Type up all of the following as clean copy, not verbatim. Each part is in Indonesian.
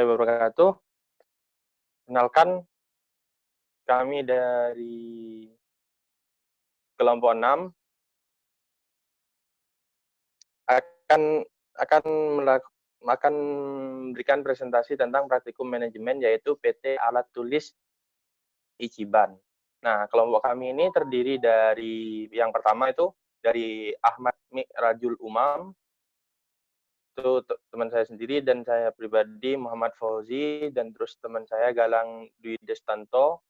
wabarakatuh. Kenalkan, kami dari kelompok 6 akan akan akan memberikan presentasi tentang praktikum manajemen, yaitu PT Alat Tulis Ichiban. Nah, kelompok kami ini terdiri dari yang pertama itu dari Ahmad Mi'rajul Umam, itu teman saya sendiri, dan saya pribadi Muhammad Fauzi, dan terus teman saya Galang Dwi Destanto,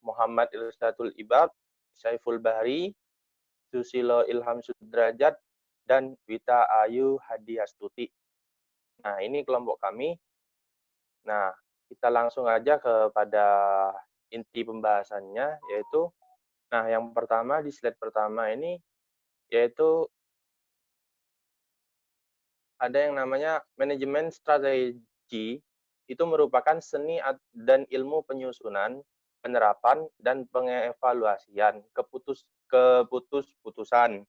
Muhammad Ilsatul Ibad, Saiful Bahri, Susilo Ilham Sudrajat, dan Wita Ayu Hadiastuti. Nah, ini kelompok kami. Nah, kita langsung aja kepada inti pembahasannya, yaitu, nah, yang pertama di slide pertama ini, yaitu ada yang namanya manajemen strategi, itu merupakan seni dan ilmu penyusunan, penerapan, dan pengevaluasian keputusan.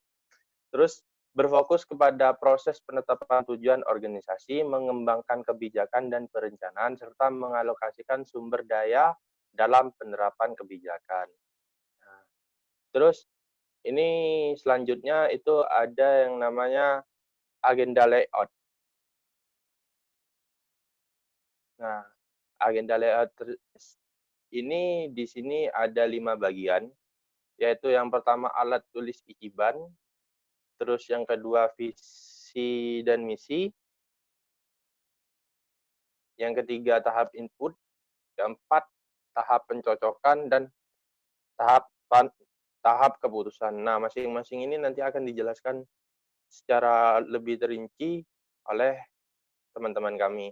Terus berfokus kepada proses penetapan tujuan organisasi, mengembangkan kebijakan dan perencanaan, serta mengalokasikan sumber daya dalam penerapan kebijakan. Nah, terus ini selanjutnya itu ada yang namanya agenda layout. Nah, agenda layout ini di sini ada 5 bagian, yaitu yang pertama alat tulis Ichiban, terus yang kedua visi dan misi, yang ketiga tahap input, keempat tahap pencocokan, dan tahap keputusan. Nah, masing-masing ini nanti akan dijelaskan secara lebih terinci oleh teman-teman kami.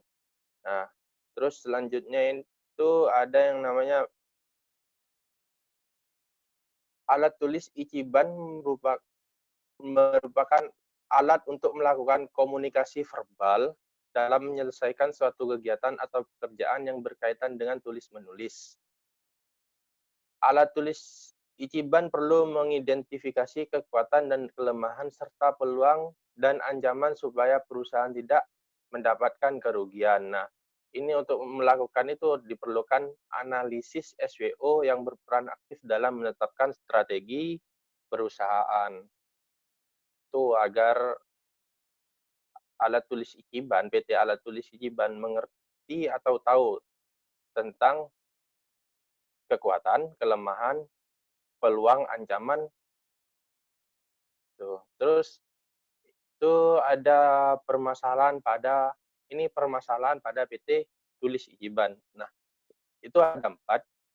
Nah, terus selanjutnya itu ada yang namanya alat tulis Ichiban merupakan alat untuk melakukan komunikasi verbal dalam menyelesaikan suatu kegiatan atau pekerjaan yang berkaitan dengan tulis-menulis. Alat tulis Ichiban perlu mengidentifikasi kekuatan dan kelemahan serta peluang dan ancaman supaya perusahaan tidak mendapatkan kerugian. Nah, ini untuk melakukan itu diperlukan analisis SWO yang berperan aktif dalam menetapkan strategi perusahaan. Itu agar alat tulis Ichiban, PT Alat Tulis Ichiban mengerti atau tahu tentang kekuatan, kelemahan, peluang, ancaman. Tuh. Terus itu ada permasalahan pada PT Tulis Ichiban. Nah, itu ada 4.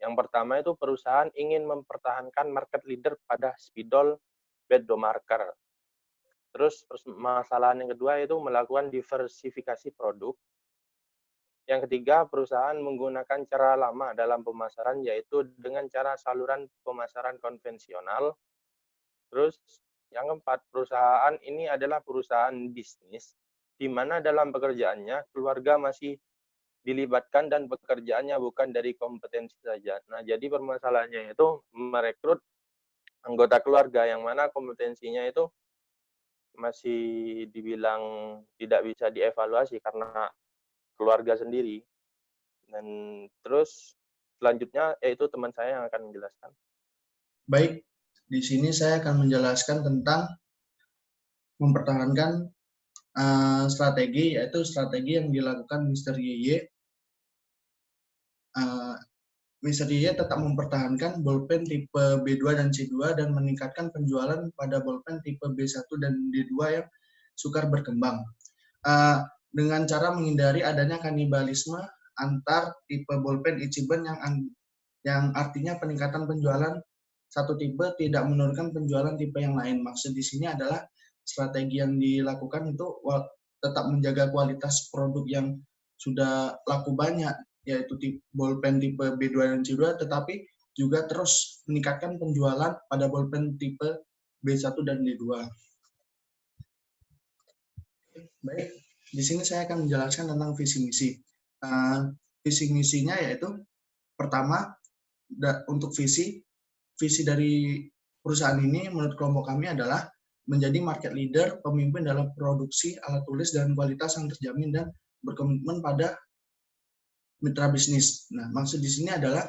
Yang pertama itu perusahaan ingin mempertahankan market leader pada spidol bedo marker. Terus permasalahan yang kedua itu melakukan diversifikasi produk. Yang ketiga, perusahaan menggunakan cara lama dalam pemasaran, yaitu dengan cara saluran pemasaran konvensional. Terus yang keempat, perusahaan ini adalah perusahaan bisnis, di mana dalam pekerjaannya keluarga masih dilibatkan dan pekerjaannya bukan dari kompetensi saja. Nah, jadi permasalahannya itu merekrut anggota keluarga yang mana kompetensinya itu masih dibilang tidak bisa dievaluasi karena keluarga sendiri. Dan terus selanjutnya yaitu teman saya yang akan menjelaskan. Baik, di sini saya akan menjelaskan tentang mempertahankan strategi, yaitu strategi yang dilakukan Mr. Yeye. Mr. Yeye tetap mempertahankan bolpen tipe B2 dan C2 dan meningkatkan penjualan pada bolpen tipe B1 dan D2 yang sukar berkembang. Dengan cara menghindari adanya kanibalisme antar tipe bolpen Ichiban yang artinya peningkatan penjualan satu tipe tidak menurunkan penjualan tipe yang lain. Maksud di sini adalah strategi yang dilakukan itu tetap menjaga kualitas produk yang sudah laku banyak, yaitu bolpen tipe B2 dan C2, tetapi juga terus meningkatkan penjualan pada bolpen tipe B1 dan D2. Baik, di sini saya akan menjelaskan tentang visi misi. Visi misinya yaitu pertama, untuk visi dari perusahaan ini menurut kelompok kami adalah menjadi market leader, pemimpin dalam produksi alat tulis dan kualitas yang terjamin dan berkomitmen pada mitra bisnis. Nah, maksud di sini adalah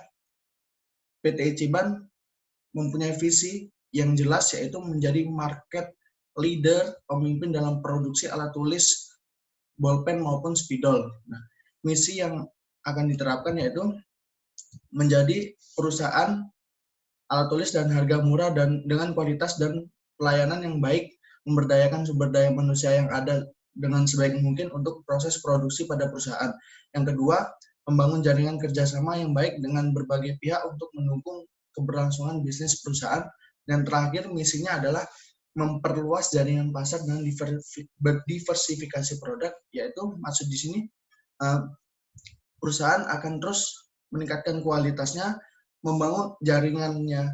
PT Ichiban mempunyai visi yang jelas, yaitu menjadi market leader, pemimpin dalam produksi alat tulis bolpen maupun spidol. Nah, misi yang akan diterapkan yaitu menjadi perusahaan alat tulis dan harga murah dan dengan kualitas dan pelayanan yang baik, memberdayakan sumber daya manusia yang ada dengan sebaik mungkin untuk proses produksi pada perusahaan. Yang kedua, membangun jaringan kerjasama yang baik dengan berbagai pihak untuk mendukung keberlangsungan bisnis perusahaan. Dan terakhir, misinya adalah memperluas jaringan pasar dengan diversifikasi produk, yaitu maksud di sini perusahaan akan terus meningkatkan kualitasnya, membangun jaringannya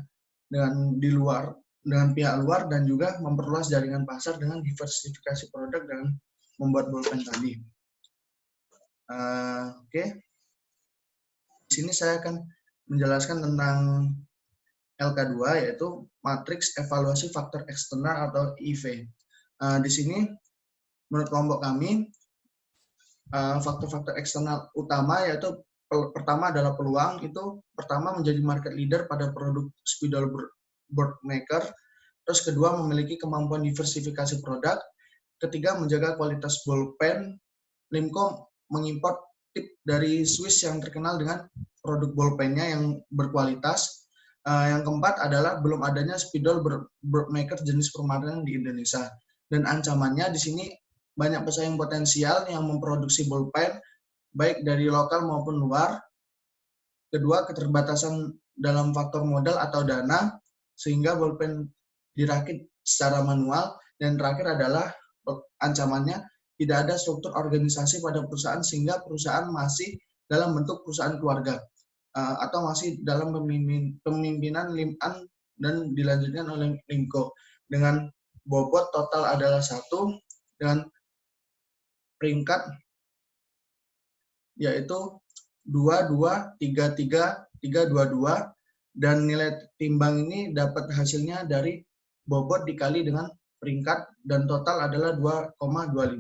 dengan pihak luar, dan juga memperluas jaringan pasar dengan diversifikasi produk dengan membuat bolpen tadi. Oke. Di sini saya akan menjelaskan tentang LK2, yaitu matriks evaluasi faktor eksternal atau IV. Di sini menurut kelompok kami faktor-faktor eksternal utama yaitu pertama adalah peluang. Itu pertama menjadi market leader pada produk spidol board maker. Terus kedua memiliki kemampuan diversifikasi produk. Ketiga menjaga kualitas bolpen. Limco mengimpor tip dari Swiss yang terkenal dengan produk bolpennya yang berkualitas. Yang keempat adalah belum adanya spidol board maker jenis permanen di Indonesia. Dan ancamannya di sini banyak pesaing potensial yang memproduksi bolpen baik dari lokal maupun luar. Kedua, keterbatasan dalam faktor modal atau dana sehingga bolpen dirakit secara manual. Dan terakhir adalah ancamannya tidak ada struktur organisasi pada perusahaan sehingga perusahaan masih dalam bentuk perusahaan keluarga atau masih dalam pemimpinan Lim-An dan dilanjutkan oleh Limco dengan bobot total adalah 1 dengan peringkat yaitu 22, 33, 322 dan nilai timbang ini dapat hasilnya dari bobot dikali dengan peringkat dan total adalah 2,25.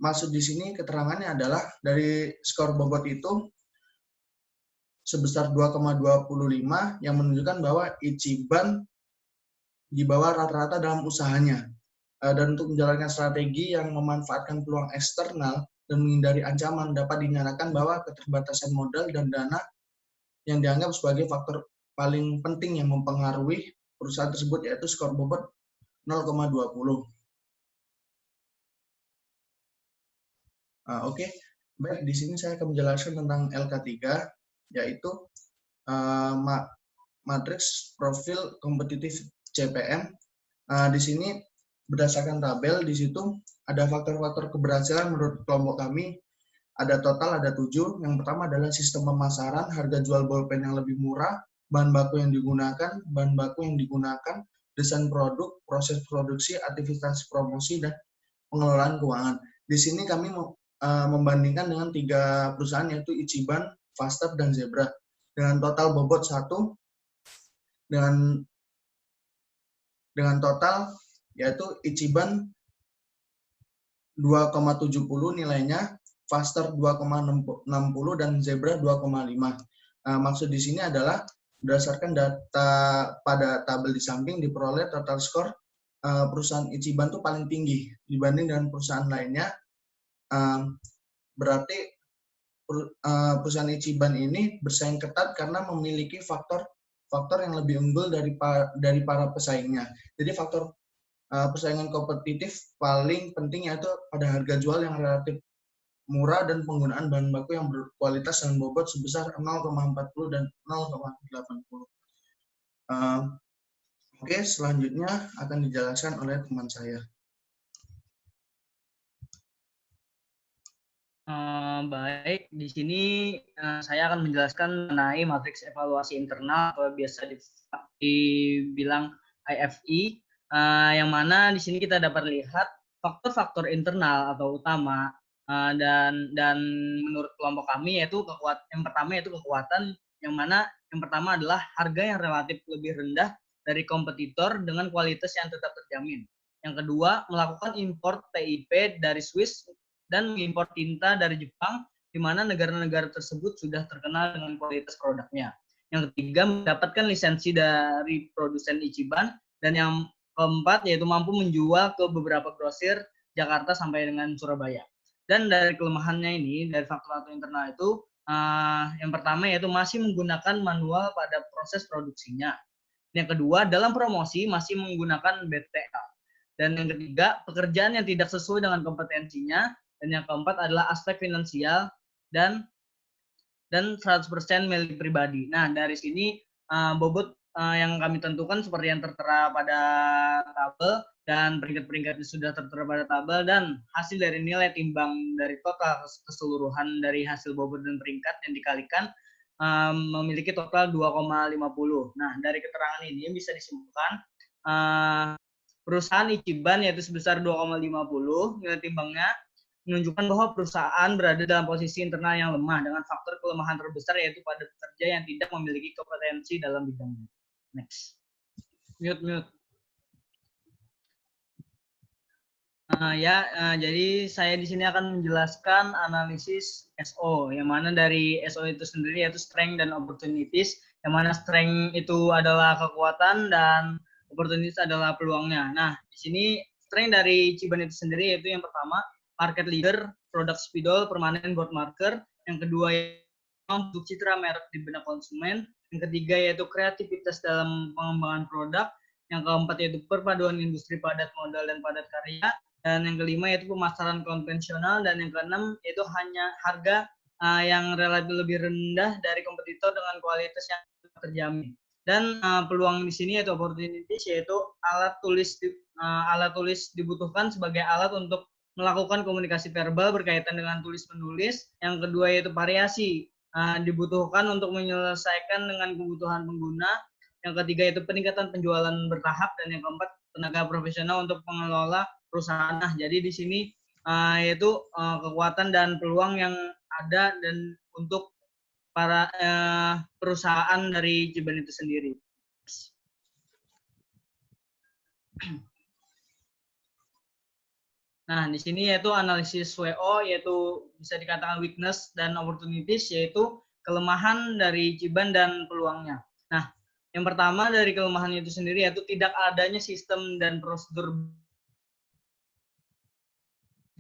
Maksud di sini keterangannya adalah dari skor bobot itu sebesar 2,25 yang menunjukkan bahwa Ichiban di bawah rata-rata dalam usahanya. Dan untuk menjalankan strategi yang memanfaatkan peluang eksternal dan menghindari ancaman dapat dinyatakan bahwa keterbatasan modal dan dana yang dianggap sebagai faktor paling penting yang mempengaruhi perusahaan tersebut yaitu skor bobot 0,20. Oke. Baik, di sini saya akan menjelaskan tentang LK3 yaitu matriks profil kompetitif CPM. Di sini berdasarkan tabel di situ ada faktor-faktor keberhasilan menurut kelompok kami. Ada total ada 7. Yang pertama adalah sistem pemasaran, harga jual bolpen yang lebih murah, bahan baku yang digunakan, desain produk, proses produksi, aktivitas promosi, dan pengelolaan keuangan. Di sini kami membandingkan dengan 3 perusahaan yaitu Ichiban, Faster, dan Zebra dengan total bobot 1 dengan total yaitu Ichiban 2,70 nilainya, Faster 2,60 dan Zebra 2,5. Maksud di sini adalah berdasarkan data pada tabel di samping diperoleh total skor perusahaan Ichiban itu paling tinggi dibanding dengan perusahaan lainnya. Berarti perusahaan Ichiban ini bersaing ketat karena memiliki faktor yang lebih unggul dari para pesaingnya. Jadi faktor persaingan kompetitif paling penting yaitu pada harga jual yang relatif murah dan penggunaan bahan baku yang berkualitas dan bobot sebesar 0,40 dan 0,80. Oke, selanjutnya akan dijelaskan oleh teman saya. Baik, di sini saya akan menjelaskan mengenai matriks evaluasi internal atau biasa dibilang IFE, yang mana di sini kita dapat lihat faktor-faktor internal atau utama dan menurut kelompok kami yaitu yang pertama yaitu kekuatan, yang mana yang pertama adalah harga yang relatif lebih rendah dari kompetitor dengan kualitas yang tetap terjamin. Yang kedua, melakukan import TIP dari Swiss dan mengimpor tinta dari Jepang di mana negara-negara tersebut sudah terkenal dengan kualitas produknya. Yang ketiga, mendapatkan lisensi dari produsen Ichiban. Dan yang keempat, yaitu mampu menjual ke beberapa grosir Jakarta sampai dengan Surabaya. Dan dari kelemahannya ini, dari faktor internal itu, yang pertama yaitu masih menggunakan manual pada proses produksinya. Yang kedua, dalam promosi masih menggunakan BTL. Dan yang ketiga, pekerjaan yang tidak sesuai dengan kompetensinya. Dan yang keempat adalah aspek finansial dan 100% milik pribadi. Nah, dari sini bobot yang kami tentukan seperti yang tertera pada tabel dan peringkat-peringkatnya sudah tertera pada tabel, dan hasil dari nilai timbang dari total keseluruhan dari hasil bobot dan peringkat yang dikalikan memiliki total 2,50. Nah, dari keterangan ini bisa disimpulkan perusahaan Ichiban yaitu sebesar 2,50 nilai timbangnya, menunjukkan bahwa perusahaan berada dalam posisi internal yang lemah dengan faktor kelemahan terbesar yaitu pada pekerja yang tidak memiliki kompetensi dalam bidangnya. Next. Mute. Jadi saya di sini akan menjelaskan analisis SO, yang mana dari SO itu sendiri yaitu strength dan opportunities, yang mana strength itu adalah kekuatan dan opportunities adalah peluangnya. Nah, di sini strength dari Ichiban itu sendiri yaitu yang pertama, market leader, produk spidol, permanen board marker. Yang kedua, untuk citra merek di benak konsumen. Yang ketiga, yaitu kreativitas dalam pengembangan produk. Yang keempat, yaitu perpaduan industri padat modal dan padat karya. Dan yang kelima, yaitu pemasaran konvensional. Dan yang keenam, yaitu hanya harga yang relatif lebih rendah dari kompetitor dengan kualitas yang terjamin. Dan peluang di sini yaitu opportunities, yaitu alat tulis dibutuhkan sebagai alat untuk melakukan komunikasi verbal berkaitan dengan tulis-menulis. Yang kedua yaitu variasi dibutuhkan untuk menyelesaikan dengan kebutuhan pengguna. Yang ketiga yaitu peningkatan penjualan bertahap. Dan yang keempat, tenaga profesional untuk mengelola perusahaan. Nah, jadi di sini yaitu kekuatan dan peluang yang ada dan untuk para perusahaan dari Ichiban itu sendiri. Nah, di sini yaitu analisis WO, yaitu bisa dikatakan weakness dan opportunities, yaitu kelemahan dari Ichiban dan peluangnya. Nah, yang pertama dari kelemahan itu sendiri yaitu tidak adanya sistem dan prosedur,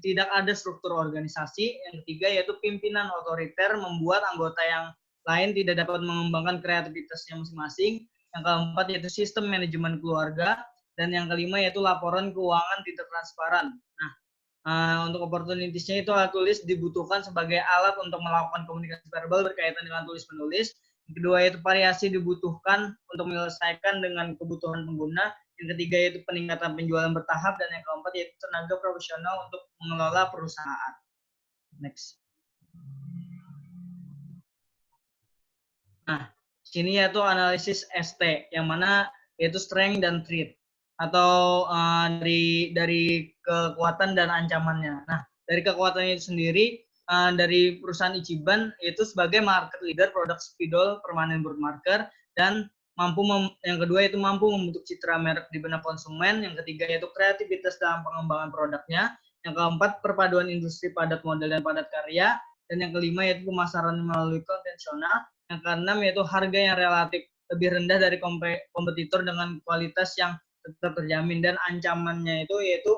tidak ada struktur organisasi. Yang ketiga yaitu pimpinan otoriter membuat anggota yang lain tidak dapat mengembangkan kreativitasnya masing-masing. Yang keempat yaitu sistem manajemen keluarga. Dan yang kelima yaitu laporan keuangan tidak transparan. Nah, untuk opportunities-nya itu alat tulis dibutuhkan sebagai alat untuk melakukan komunikasi verbal berkaitan dengan tulis-menulis. Yang kedua yaitu variasi dibutuhkan untuk menyelesaikan dengan kebutuhan pengguna. Yang ketiga yaitu peningkatan penjualan bertahap. Dan yang keempat yaitu tenaga profesional untuk mengelola perusahaan. Next. Nah, sini yaitu analisis ST, yang mana yaitu strength dan threat, atau dari kekuatan dan ancamannya. Nah, dari kekuatannya itu sendiri, dari perusahaan Ichiban itu sebagai market leader produk spidol permanen board marker, dan yang kedua itu mampu membentuk citra merek di benak konsumen. Yang ketiga yaitu kreativitas dalam pengembangan produknya. Yang keempat, perpaduan industri padat modal dan padat karya. Dan yang kelima yaitu pemasaran melalui konvensional. Yang keenam yaitu harga yang relatif lebih rendah dari kompetitor dengan kualitas yang tetap terjamin. Dan ancamannya itu yaitu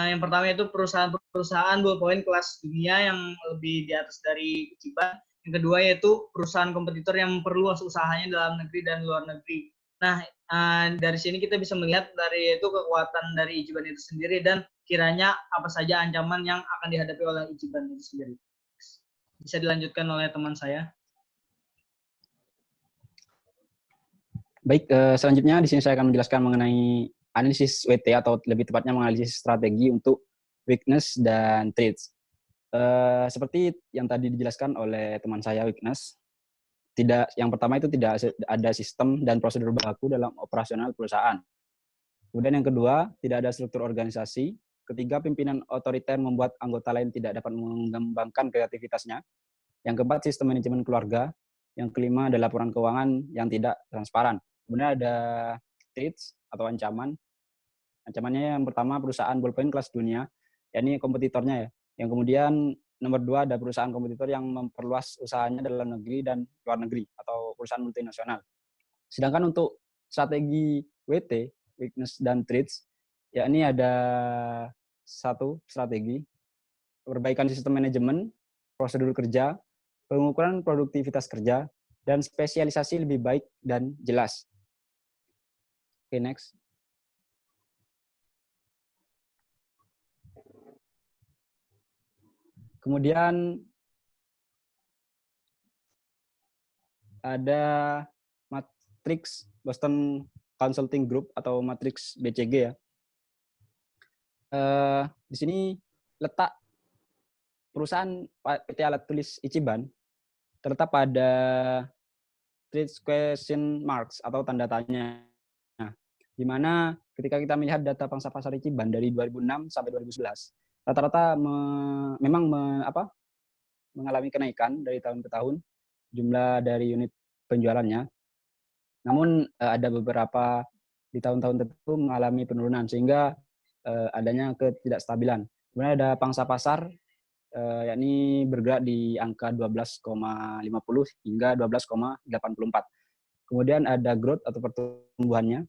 yang pertama yaitu perusahaan ballpoint kelas dunia yang lebih di atas dari Ichiban. Yang kedua yaitu perusahaan kompetitor yang memperluas usahanya dalam negeri dan luar negeri. Nah, dari sini kita bisa melihat dari itu kekuatan dari Ichiban itu sendiri dan kiranya apa saja ancaman yang akan dihadapi oleh Ichiban itu sendiri. Bisa dilanjutkan oleh teman saya. Baik, selanjutnya di sini saya akan menjelaskan mengenai analisis WT atau lebih tepatnya menganalisis strategi untuk weakness dan threats. Seperti yang tadi dijelaskan oleh teman saya weakness, yang pertama itu tidak ada sistem dan prosedur baku dalam operasional perusahaan. Kemudian yang kedua, tidak ada struktur organisasi. Ketiga, pimpinan otoriter membuat anggota lain tidak dapat mengembangkan kreativitasnya. Yang keempat, sistem manajemen keluarga. Yang kelima, ada laporan keuangan yang tidak transparan. Kemudian ada threats atau ancaman. Ancamannya yang pertama, perusahaan ballpoint kelas dunia, yakni kompetitornya ya. Yang kemudian nomor 2 ada perusahaan kompetitor yang memperluas usahanya dalam negeri dan luar negeri atau perusahaan multinasional. Sedangkan untuk strategi WT, weakness dan threats, yakni ada satu strategi, perbaikan sistem manajemen, prosedur kerja, pengukuran produktivitas kerja, dan spesialisasi lebih baik dan jelas. Oke, next. Kemudian ada matriks Boston Consulting Group atau matriks BCG ya. Di sini letak perusahaan PT Alat Tulis Ichiban terletak pada three question marks atau tanda tanya. Nah, di mana ketika kita melihat data pangsa pasar Ichiban dari 2006 sampai 2011, rata-rata mengalami kenaikan dari tahun ke tahun jumlah dari unit penjualannya. Namun ada beberapa di tahun-tahun tertentu mengalami penurunan sehingga adanya ketidakstabilan. Kemudian ada pangsa pasar yakni bergerak di angka 12,50 hingga 12,84. Kemudian ada growth atau pertumbuhannya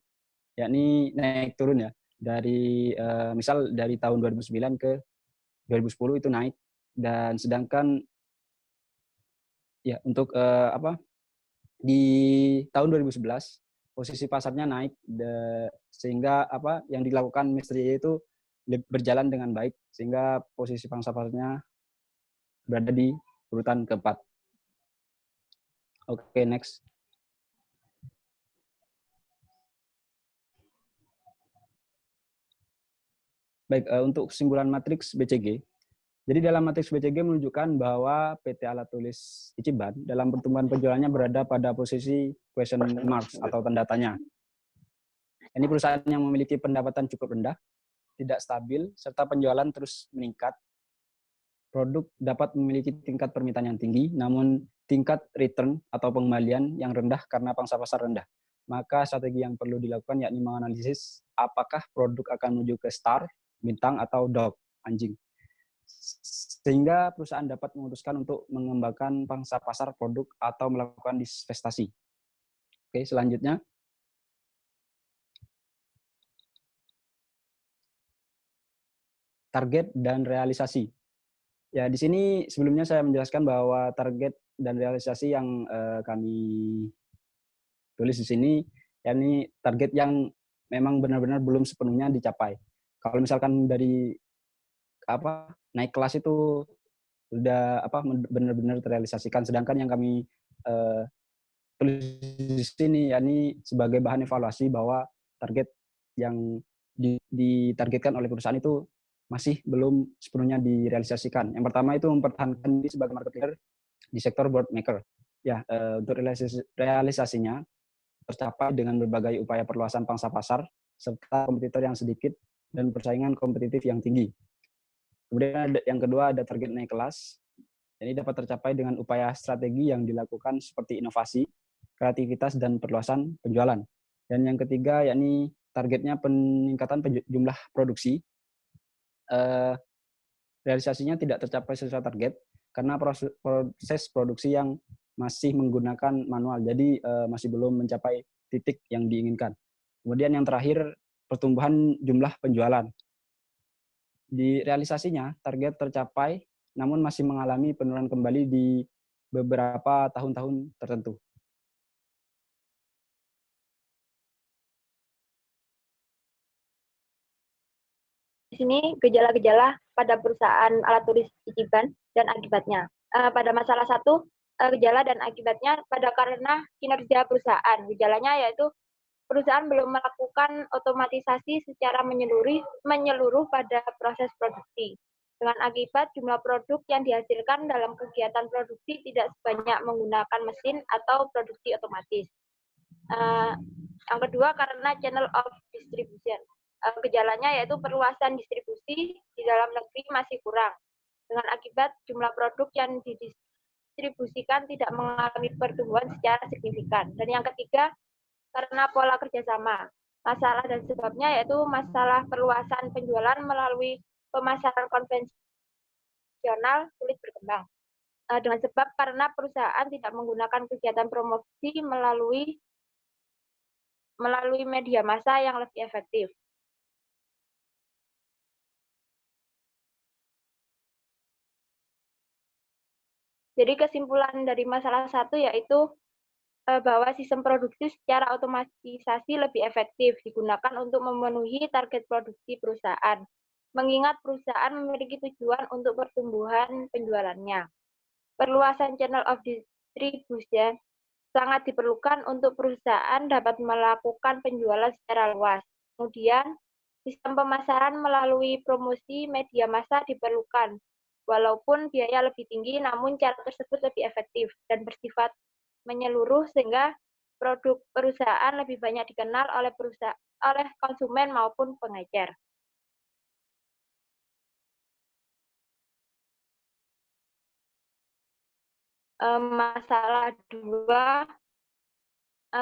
yakni naik turun ya. Dari misal dari tahun 2009 ke 2010 itu naik, dan sedangkan ya untuk di tahun 2011 posisi pasarnya naik sehingga yang dilakukan Misteri itu berjalan dengan baik sehingga posisi pangsa pasarnya berada di urutan keempat. Oke, next. Baik, untuk kesimpulan matriks BCG. Jadi dalam matriks BCG menunjukkan bahwa PT Alat Tulis Ichiban dalam pertumbuhan penjualannya berada pada posisi question marks atau tanda tanya. Ini perusahaan yang memiliki pendapatan cukup rendah, tidak stabil, serta penjualan terus meningkat. Produk dapat memiliki tingkat permintaan yang tinggi, namun tingkat return atau pengembalian yang rendah karena pangsa pasar rendah. Maka strategi yang perlu dilakukan yakni menganalisis apakah produk akan menuju ke star, bintang, atau dog, anjing. Sehingga perusahaan dapat memutuskan untuk mengembangkan pangsa pasar produk atau melakukan divestasi. Oke, selanjutnya. Target dan realisasi. Ya, di sini sebelumnya saya menjelaskan bahwa target dan realisasi yang kami tulis di sini, yakni target yang memang benar-benar belum sepenuhnya dicapai. Kalau misalkan dari naik kelas itu sudah benar-benar terrealisasikan, sedangkan yang kami tulis di sini yakni sebagai bahan evaluasi bahwa target yang ditargetkan oleh perusahaan itu masih belum sepenuhnya direalisasikan. Yang pertama itu mempertahankan diri sebagai market leader di sektor board maker. Ya, untuk realisasinya tercapai dengan berbagai upaya perluasan pangsa pasar serta kompetitor yang sedikit dan persaingan kompetitif yang tinggi. Kemudian yang kedua ada target naik kelas. Ini dapat tercapai dengan upaya strategi yang dilakukan seperti inovasi, kreativitas, dan perluasan penjualan. Dan yang ketiga yakni targetnya peningkatan jumlah produksi. Realisasinya tidak tercapai sesuai target karena proses produksi yang masih menggunakan manual, jadi masih belum mencapai titik yang diinginkan. Kemudian yang terakhir, pertumbuhan jumlah penjualan. Di realisasinya, target tercapai, namun masih mengalami penurunan kembali di beberapa tahun-tahun tertentu. Di sini gejala-gejala pada perusahaan alat tulis Ichiban dan akibatnya. Pada masalah 1, gejala dan akibatnya karena kinerja perusahaan. Gejalanya yaitu perusahaan belum melakukan otomatisasi secara menyeluruh pada proses produksi. Dengan akibat jumlah produk yang dihasilkan dalam kegiatan produksi tidak sebanyak menggunakan mesin atau produksi otomatis. Yang kedua karena channel of distribution. Gejalanya yaitu perluasan distribusi di dalam negeri masih kurang. Dengan akibat jumlah produk yang didistribusikan tidak mengalami pertumbuhan secara signifikan. Dan yang ketiga, karena pola kerjasama. Masalah dan sebabnya yaitu masalah perluasan penjualan melalui pemasaran konvensional operasional sulit berkembang. Dengan sebab karena perusahaan tidak menggunakan kegiatan promosi melalui media massa yang lebih efektif. Jadi kesimpulan dari masalah 1 yaitu bahwa sistem produksi secara otomatisasi lebih efektif digunakan untuk memenuhi target produksi perusahaan, mengingat perusahaan memiliki tujuan untuk pertumbuhan penjualannya. Perluasan channel of distribution sangat diperlukan untuk perusahaan dapat melakukan penjualan secara luas. Kemudian, sistem pemasaran melalui promosi media massa diperlukan. Walaupun biaya lebih tinggi, namun cara tersebut lebih efektif dan bersifat menyeluruh sehingga produk perusahaan lebih banyak dikenal oleh konsumen maupun pengecer. Masalah 2,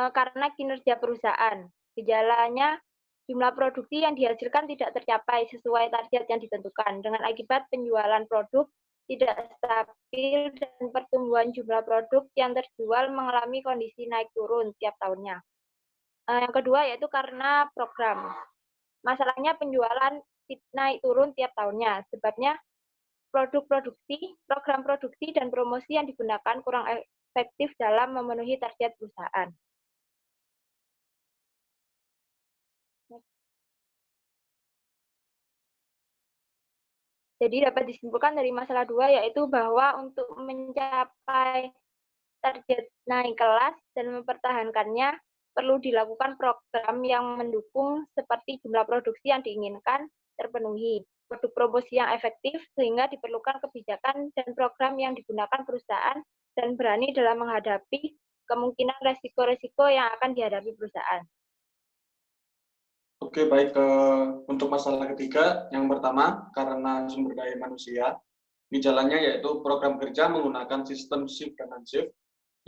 karena kinerja perusahaan. Gejalanya, jumlah produksi yang dihasilkan tidak tercapai sesuai target yang ditentukan, dengan akibat penjualan produk tidak stabil dan pertumbuhan jumlah produk yang terjual mengalami kondisi naik turun tiap tahunnya. Yang kedua yaitu karena program. Masalahnya penjualan naik turun tiap tahunnya. Sebabnya program produksi dan promosi yang digunakan kurang efektif dalam memenuhi target perusahaan. Jadi dapat disimpulkan dari masalah 2 yaitu bahwa untuk mencapai target naik kelas dan mempertahankannya perlu dilakukan program yang mendukung seperti jumlah produksi yang diinginkan terpenuhi, produk promosi yang efektif sehingga diperlukan kebijakan dan program yang digunakan perusahaan dan berani dalam menghadapi kemungkinan resiko-resiko yang akan dihadapi perusahaan. Oke, baik. Untuk masalah ketiga, yang pertama, karena sumber daya manusia, gejalanya yaitu program kerja menggunakan sistem shift dan non-shift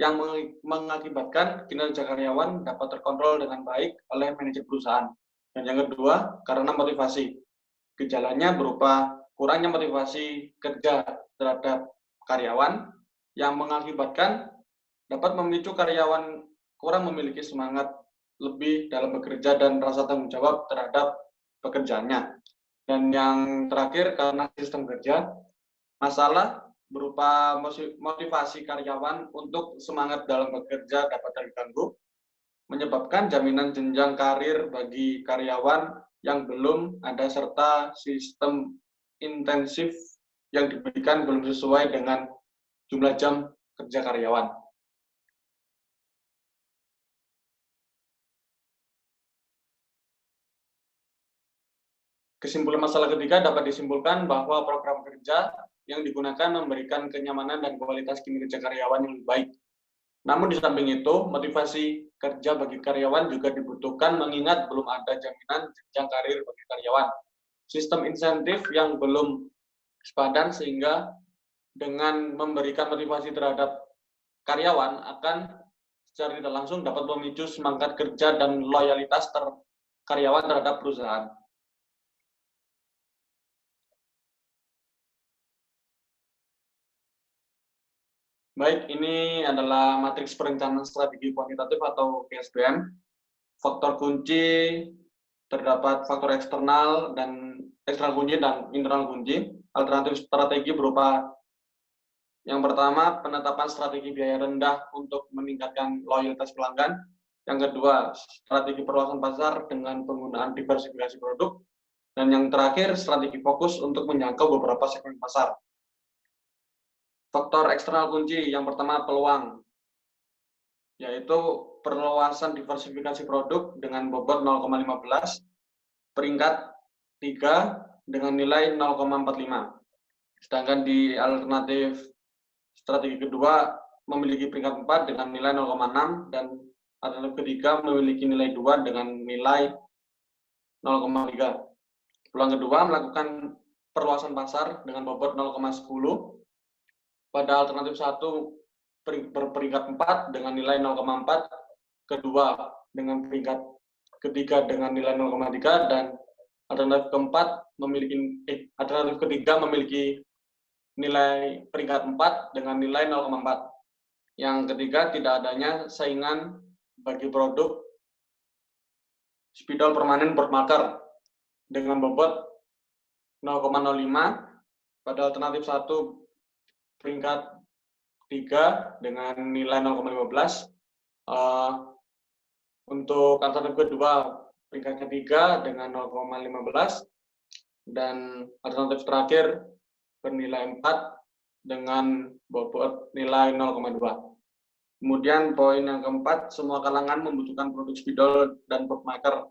yang mengakibatkan kinerja karyawan dapat terkontrol dengan baik oleh manajer perusahaan. Dan yang kedua, karena motivasi. Gejalanya berupa kurangnya motivasi kerja terhadap karyawan yang mengakibatkan dapat memicu karyawan kurang memiliki semangat lebih dalam bekerja dan rasa tanggung jawab terhadap pekerjaannya. Dan yang terakhir, karena sistem kerja, masalah berupa motivasi karyawan untuk semangat dalam bekerja dapat terganggu, menyebabkan jaminan jenjang karir bagi karyawan yang belum ada serta sistem intensif yang diberikan belum sesuai dengan jumlah jam kerja karyawan. Kesimpulan masalah ketiga dapat disimpulkan bahwa program kerja yang digunakan memberikan kenyamanan dan kualitas kinerja karyawan yang lebih baik. Namun di samping itu, motivasi kerja bagi karyawan juga dibutuhkan mengingat belum ada jaminan jenjang karir bagi karyawan. Sistem insentif yang belum sepadan sehingga dengan memberikan motivasi terhadap karyawan akan secara tidak langsung dapat memicu semangat kerja dan loyalitas karyawan terhadap perusahaan. Baik, ini adalah matriks perencanaan strategi kuantitatif atau PSBM. Faktor kunci terdapat faktor eksternal kunci dan internal kunci. Alternatif strategi berupa yang pertama, penetapan strategi biaya rendah untuk meningkatkan loyalitas pelanggan. Yang kedua, strategi perluasan pasar dengan penggunaan diversifikasi produk. Dan yang terakhir, strategi fokus untuk menjangkau beberapa segmen pasar. Faktor eksternal kunci yang pertama peluang, yaitu perluasan diversifikasi produk dengan bobot 0,15, peringkat 3 dengan nilai 0,45. Sedangkan di alternatif strategi kedua memiliki peringkat 4 dengan nilai 0,6 dan alternatif ketiga memiliki nilai 2 dengan nilai 0,3. Peluang kedua melakukan perluasan pasar dengan bobot 0,10. Pada alternatif 1 berperingkat 4 dengan nilai 0,4, kedua dengan peringkat ketiga dengan nilai 0,3 dan alternatif keempat alternatif ketiga memiliki nilai peringkat 4 dengan nilai 0,4. Yang ketiga, tidak adanya saingan bagi produk spidol permanen board marker dengan bobot 0,05 pada alternatif 1 peringkat 3 dengan nilai 0,15. Untuk alternatif kedua peringkat ketiga dengan 0,15 dan alternatif terakhir bernilai 4 dengan bobot nilai 0,2. Kemudian poin yang keempat, semua kalangan membutuhkan produk spidol dan board marker.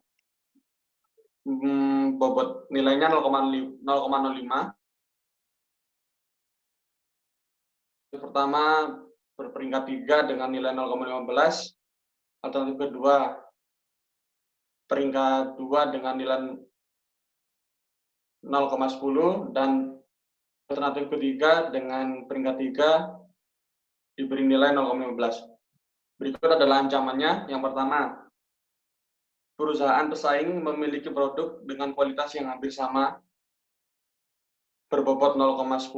Bobot nilainya 0,05. Pertama berperingkat 3 dengan nilai 0,15. Alternatif kedua peringkat 2 dengan nilai 0,10 dan alternatif ketiga dengan peringkat 3 diberi nilai 0,15. Berikut adalah ancamannya. Yang pertama, perusahaan pesaing memiliki produk dengan kualitas yang hampir sama, berbobot 0,10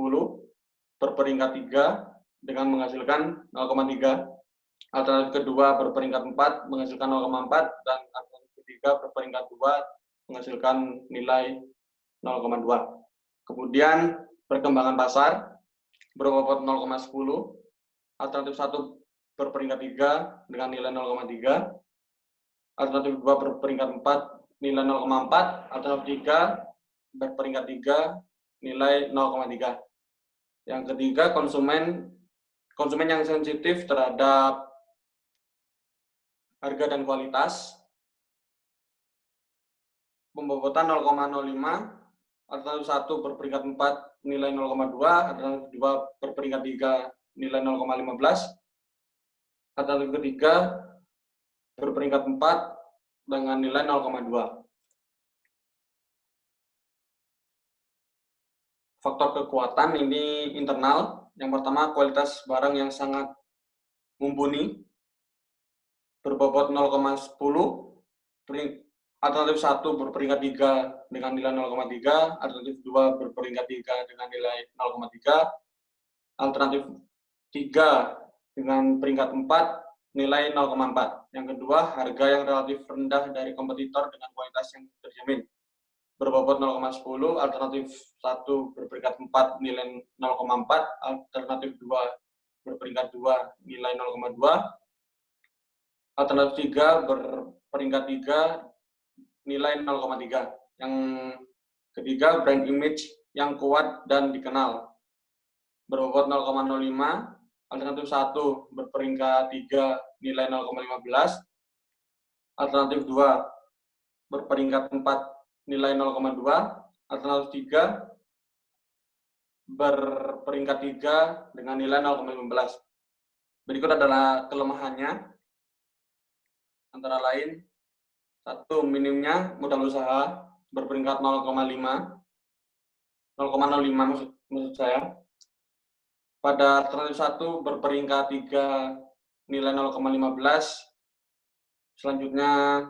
per peringkat 3 dengan menghasilkan 0,3. Alternatif kedua berperingkat 4 menghasilkan 0,4 dan alternatif ketiga berperingkat 2 menghasilkan nilai 0,2. Kemudian perkembangan pasar berbobot 0,10. Alternatif 1 berperingkat 3 dengan nilai 0,3. Alternatif 2 berperingkat 4 nilai 0,4. Alternatif 3 berperingkat 3 nilai 0,3. Yang ketiga, konsumen yang sensitif terhadap harga dan kualitas. Pembobotan 0,05. Alternatif 1 berperingkat 4 nilai 0,2. Alternatif 2 berperingkat 3 nilai 0,15. Alternatif ketiga berperingkat 4 dengan nilai 0,2. Faktor kekuatan ini internal. Yang pertama, kualitas barang yang sangat mumpuni, berbobot 0,10. Alternatif 1 berperingkat 3 dengan nilai 0,3. Alternatif 2 berperingkat 3 dengan nilai 0,3. Alternatif 3 dengan peringkat 4 nilai 0,4. Yang kedua, harga yang relatif rendah dari kompetitor dengan kualitas yang terjamin, berbobot 0,10. Alternatif 1 berperingkat 4 nilai 0,4. Alternatif 2 berperingkat 2 nilai 0,2. Alternatif 3 berperingkat 3 nilai 0,3. Yang ketiga, brand image yang kuat dan dikenal, berbobot 0,05. Alternatif 1 berperingkat 3 nilai 0,15. Alternatif 2 berperingkat 4 nilai 0,2. Alternatif 3 berperingkat 3 dengan nilai 0,15. Berikut adalah kelemahannya. Antara lain, 1. Minimnya modal usaha, berperingkat 0,05 maksud saya. Pada alternatif 1 berperingkat 3 nilai 0,15. Selanjutnya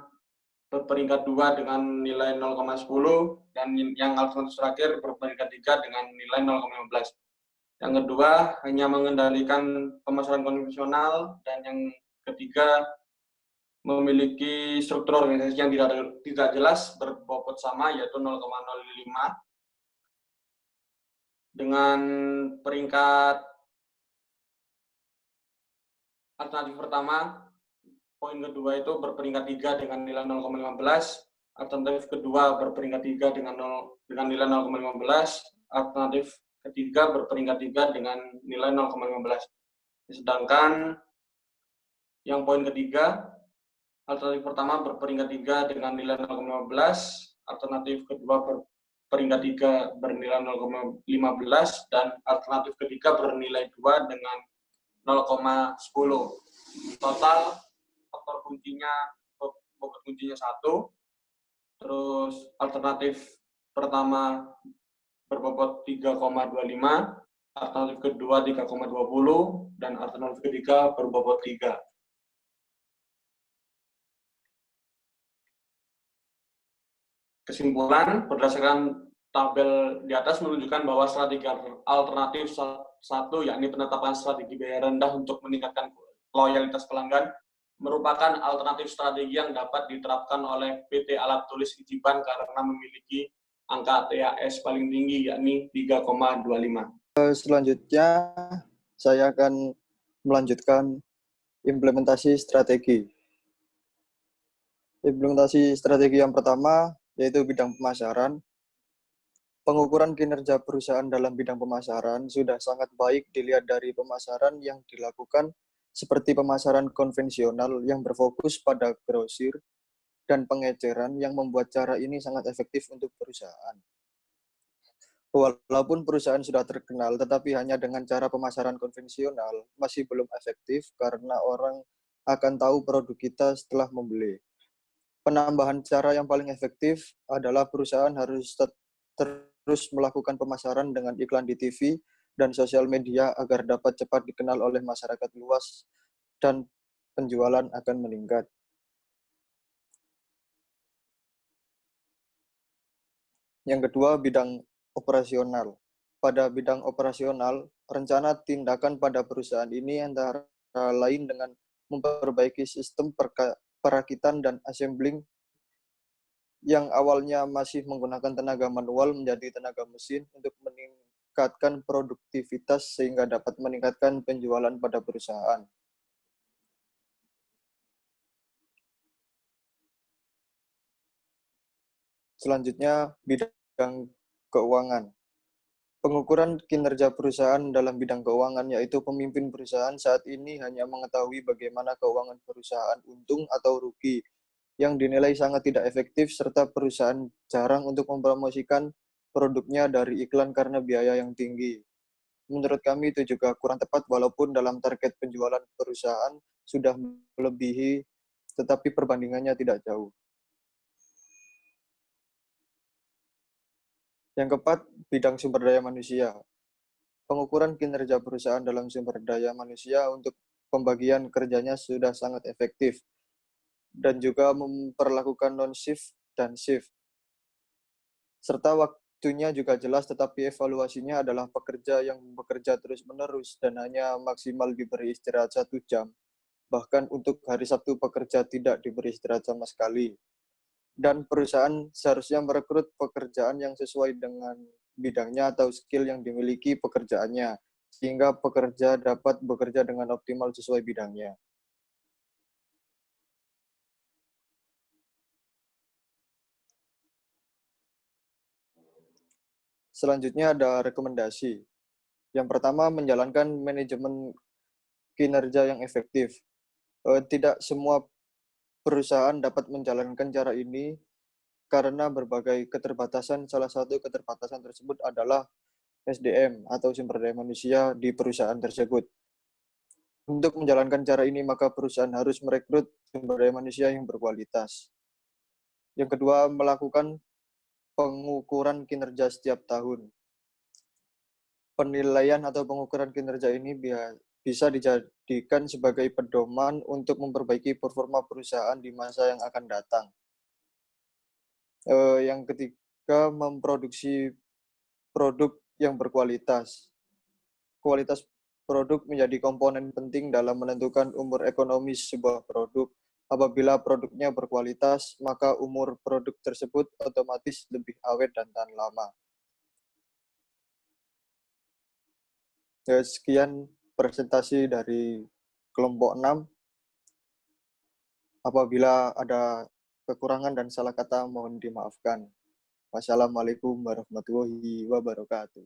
berperingkat 2 dengan nilai 0,10 dan yang alternatif terakhir berperingkat 3 dengan nilai 0,15. Yang kedua, hanya mengendalikan pemasaran konvensional, dan yang ketiga, memiliki struktur organisasi yang tidak jelas, berbobot sama yaitu 0,05. Dengan peringkat alternatif pertama, poin kedua itu berperingkat 3 dengan nilai 0,15. Alternatif kedua berperingkat 3 dengan nilai 0,15. Alternatif ketiga berperingkat 3 dengan nilai 0,15. Sedangkan yang poin ketiga, alternatif pertama berperingkat 3 dengan nilai 0,15. Alternatif kedua peringkat 3 bernilai 0,15 dan alternatif ketiga bernilai 2 dengan 0,10. Total faktor kuncinya, bobot kuncinya 1. Terus alternatif pertama berbobot 3,25, alternatif kedua 3,20 dan alternatif ketiga berbobot 3. Kesimpulan, berdasarkan tabel di atas menunjukkan bahwa strategi alternatif satu, yakni penetapan strategi biaya rendah untuk meningkatkan loyalitas pelanggan, merupakan alternatif strategi yang dapat diterapkan oleh PT Alat Tulis Ijiban karena memiliki angka TAS paling tinggi, yakni 3,25. Selanjutnya, saya akan melanjutkan implementasi strategi. Implementasi strategi yang pertama yaitu bidang pemasaran. Pengukuran kinerja perusahaan dalam bidang pemasaran sudah sangat baik dilihat dari pemasaran yang dilakukan seperti pemasaran konvensional yang berfokus pada grosir dan pengeceran yang membuat cara ini sangat efektif untuk perusahaan. Walaupun perusahaan sudah terkenal, tetapi hanya dengan cara pemasaran konvensional masih belum efektif karena orang akan tahu produk kita setelah membeli. Penambahan cara yang paling efektif adalah perusahaan harus terus melakukan pemasaran dengan iklan di TV dan sosial media agar dapat cepat dikenal oleh masyarakat luas dan penjualan akan meningkat. Yang kedua, bidang operasional. Pada bidang operasional, rencana tindakan pada perusahaan ini antara lain dengan memperbaiki sistem perakitan dan assembling yang awalnya masih menggunakan tenaga manual menjadi tenaga mesin untuk meningkatkan produktivitas sehingga dapat meningkatkan penjualan pada perusahaan. Selanjutnya, bidang keuangan. Pengukuran kinerja perusahaan dalam bidang keuangan, yaitu pemimpin perusahaan saat ini hanya mengetahui bagaimana keuangan perusahaan untung atau rugi, yang dinilai sangat tidak efektif, serta perusahaan jarang untuk mempromosikan produknya dari iklan karena biaya yang tinggi. Menurut kami itu juga kurang tepat walaupun dalam target penjualan perusahaan sudah melebihi, tetapi perbandingannya tidak jauh. Yang keempat, bidang sumber daya manusia. Pengukuran kinerja perusahaan dalam sumber daya manusia untuk pembagian kerjanya sudah sangat efektif dan juga memperlakukan non-shift dan shift. Serta waktunya juga jelas, tetapi evaluasinya adalah pekerja yang bekerja terus-menerus dan hanya maksimal diberi istirahat 1 jam. Bahkan untuk hari Sabtu pekerja tidak diberi istirahat sama sekali. Dan perusahaan seharusnya merekrut pekerjaan yang sesuai dengan bidangnya atau skill yang dimiliki pekerjaannya, sehingga pekerja dapat bekerja dengan optimal sesuai bidangnya. Selanjutnya ada rekomendasi. Yang pertama, menjalankan manajemen kinerja yang efektif. Tidak semua perusahaan dapat menjalankan cara ini karena berbagai keterbatasan. Salah satu keterbatasan tersebut adalah SDM atau sumber daya manusia di perusahaan tersebut. Untuk menjalankan cara ini, maka perusahaan harus merekrut sumber daya manusia yang berkualitas. Yang kedua, melakukan pengukuran kinerja setiap tahun. Penilaian atau pengukuran kinerja ini bisa dijadikan sebagai pedoman untuk memperbaiki performa perusahaan di masa yang akan datang. Yang ketiga, memproduksi produk yang berkualitas. Kualitas produk menjadi komponen penting dalam menentukan umur ekonomis sebuah produk. Apabila produknya berkualitas, maka umur produk tersebut otomatis lebih awet dan tahan lama. Sekian presentasi dari kelompok 6. Apabila ada kekurangan dan salah kata mohon dimaafkan. Wassalamualaikum warahmatullahi wabarakatuh.